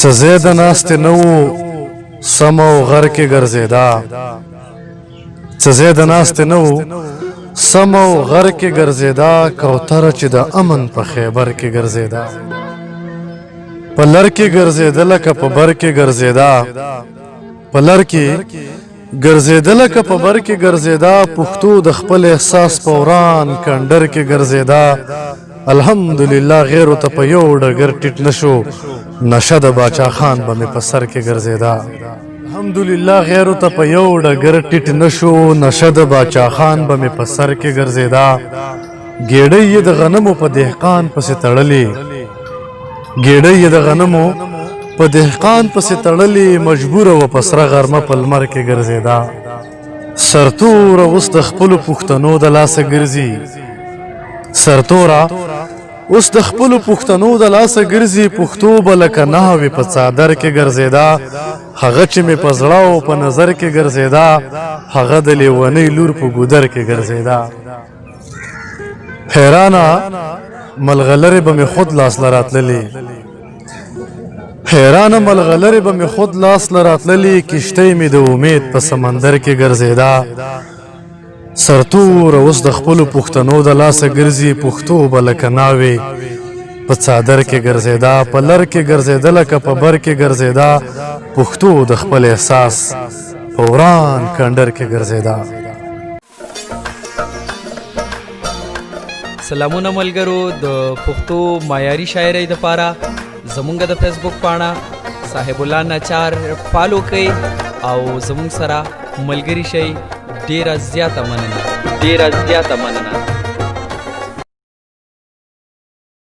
څه زید ناست نه و سم او غر کې ګرځېدا، څه زید ناست نه و سم او غر کې ګرځېدا، کوتره چې د امن په خیبر کې ګرځېدا، په لر کې ګرځېدله که په بر کې ګرځېدا، په لر کې ګرځېدله که په بر کې ګرځېدا، پښتو د خپل احساس په وران کنډر کې ګرځېدا. الحمدلله غیرو ته په یو ډګر ټیټ نشو، نشه د باچا خان به مې په سر کې ګرځېدا. الحمدلله غیرو ته په یو ډګر ټیټ نشو، نشه د باچا خان به مې په سر کې ګرځېدا. ګېډۍ یې د غنمو په دهقان پسې تړلې، ګېډۍ یې د غنمو په دهقان پسې تړلې، مجبوره وه په سره غرمه په لمر کې ګرځېدا. سرتوره اوس د خپلو پښتنو د لاسه ګرځي، سرتوره اوس د خپلو پښتنو د لاسه ګرځي، پښتو به لکه ناوې په څادر کې ګرځېدا. هغه چې مې په زړه او په نظر کې ګرځېدا، هغه د لیونۍ لور په ګودر کې ګرځېدا. حیرانه ملغلرې به مې خود لاس له راتللې، حیرانه ملغلرې به مې خود لاس له راتللې، کشتۍ مې د امید په سمندر کې ګرځېدا. سرتوره اوس د خپلو پښتنو د لاسه ګرځي، پښتو به لکه ناوې په څادر کې ګرځېدا، په لر کې ګرځېدله که په بر کې ګرځېدا، پښتو د خپل احساس په وران کنډر کې ګرځېدا. سلامونه ملګرو، د پښتو معیاري شاعرۍ دپاره زمونږ د فیسبوک پاڼه صاحب الله ناچار فالو کړئ او زمونږ سره ملګري شئ. ډیره زیاته مننه.